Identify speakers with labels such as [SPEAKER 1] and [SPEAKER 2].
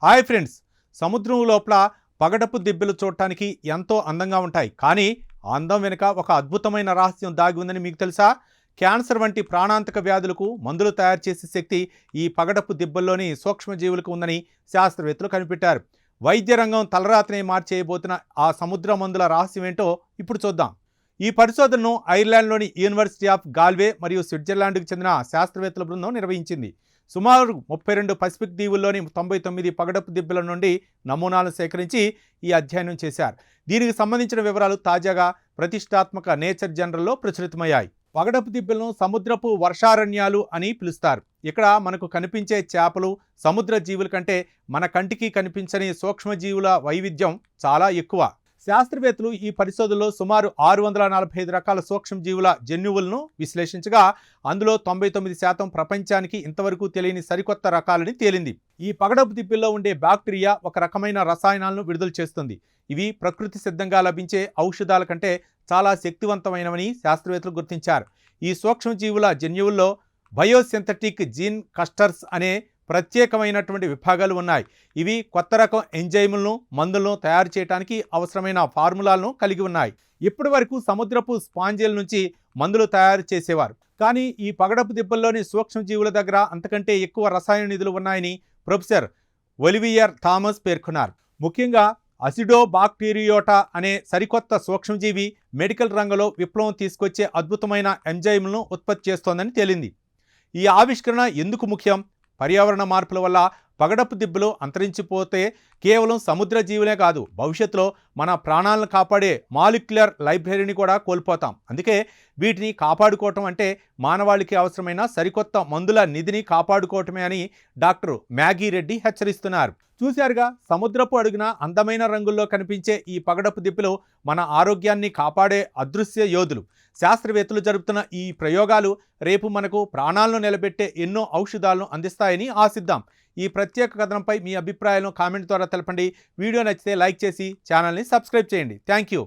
[SPEAKER 1] Hi friends, సముద్రం లోపల పగడపు దిబ్బలు చూడటానికి ఎంతో అందంగా ఉంటాయి. కానీ ఆ అందం వెనుక ఒక అద్భుతమైన రహస్యం దాగి ఉందని మీకు తెలుసా? క్యాన్సర్ వంటి ప్రాణాంతక వ్యాధులకు మందులు తయారు చేసే శక్తి ఈ పగడపు దిబ్బల్లోని సూక్ష్మజీవులకు ఉందని శాస్త్రవేత్తలు కనిపెట్టారు. వైద్య రంగం తలరాతనే మార్చేయబోతున్న ఆ సముద్ర మందుల రహస్యం ఏంటో ఇప్పుడు చూద్దాం. ఈ పరిశోధనను ఐర్లాండ్లోని యూనివర్సిటీ ఆఫ్ గాల్వే మరియు స్విట్జర్లాండ్కు చెందిన శాస్త్రవేత్తల బృందం నిర్వహించింది. సుమారు 32 పసిఫిక్ దీవుల్లోని 99 పగడపు దిబ్బల నుండి నమూనాలను సేకరించి ఈ అధ్యయనం చేశారు. దీనికి సంబంధించిన వివరాలు తాజాగా ప్రతిష్టాత్మక నేచర్ జర్నల్లో ప్రచురితమయ్యాయి. పగడపు దిబ్బలను సముద్రపు వర్షారణ్యాలు అని పిలుస్తారు. ఇక్కడ మనకు కనిపించే చేపలు, సముద్ర జీవుల కంటే మన కంటికి కనిపించని సూక్ష్మజీవుల వైవిధ్యం చాలా ఎక్కువ. శాస్త్రవేత్తలు ఈ పరిశోధనలో సుమారు 645 రకాల సూక్ష్మజీవుల జన్యువులను విశ్లేషించగా అందులో 99% ప్రపంచానికి ఇంతవరకు తెలియని సరికొత్త రకాలని తేలింది. ఈ పగడపు దిబ్బల్లో ఉండే బ్యాక్టీరియా ఒక రకమైన రసాయనాలను విడుదల చేస్తుంది. ఇవి ప్రకృతి సిద్ధంగా లభించే ఔషధాల కంటే చాలా శక్తివంతమైనవని శాస్త్రవేత్తలు గుర్తించారు. ఈ సూక్ష్మజీవుల జన్యువుల్లో బయోసింథటిక్ జీన్ క్లస్టర్స్ అనే ప్రత్యేకమైనటువంటి విభాగాలు ఉన్నాయి. ఇవి కొత్త రకం ఎంజైములను, మందులను తయారు చేయడానికి అవసరమైన ఫార్ములాలను కలిగి ఉన్నాయి. ఇప్పటి వరకు సముద్రపు స్పాంజిల నుంచి మందులు తయారు చేసేవారు. కానీ ఈ పగడపు దిబ్బల్లోని సూక్ష్మజీవుల దగ్గర అంతకంటే ఎక్కువ రసాయన నిధులు ఉన్నాయని ప్రొఫెసర్ ఒలివియర్ థామస్ పేర్కొన్నారు. ముఖ్యంగా అసిడోబాక్టీరియోటా అనే సరికొత్త సూక్ష్మజీవి మెడికల్ రంగంలో విప్లవం తీసుకొచ్చే అద్భుతమైన ఎంజైమ్లను ఉత్పత్తి చేస్తోందని తేలింది. ఈ ఆవిష్కరణ ఎందుకు ముఖ్యం? పర్యావరణ మార్పుల వల్ల పగడపు దిబ్బలు అంతరించిపోతే కేవలం సముద్ర జీవులే కాదు, భవిష్యత్తులో మన ప్రాణాలను కాపాడే మాలిక్యులర్ లైబ్రరీని కూడా కోల్పోతాం. అందుకే వీటిని కాపాడుకోవటం అంటే మానవాళికి అవసరమైన సరికొత్త మందుల నిధిని కాపాడుకోవటమే అని డాక్టర్ మ్యాగీ రెడ్డి హెచ్చరిస్తున్నారు. చూశారుగా, సముద్రపు అడుగున అందమైన రంగుల్లో కనిపించే ఈ పగడపు దిబ్బలు మన ఆరోగ్యాన్ని కాపాడే అదృశ్య యోధులు. శాస్త్రవేత్తలు జరుపుతున్న ఈ ప్రయోగాలు రేపు మనకు ప్రాణాలను నిలబెట్టే ఎన్నో ఔషధాలను అందిస్తాయని ఆశిద్దాం. ఈ ప్రత్యేక కథనంపై మీ అభిప్రాయాలను కామెంట్ ద్వారా తెలపండి. వీడియో నచ్చితే లైక్ చేసి ఛానల్ని సబ్స్క్రైబ్ చేయండి. Thank you.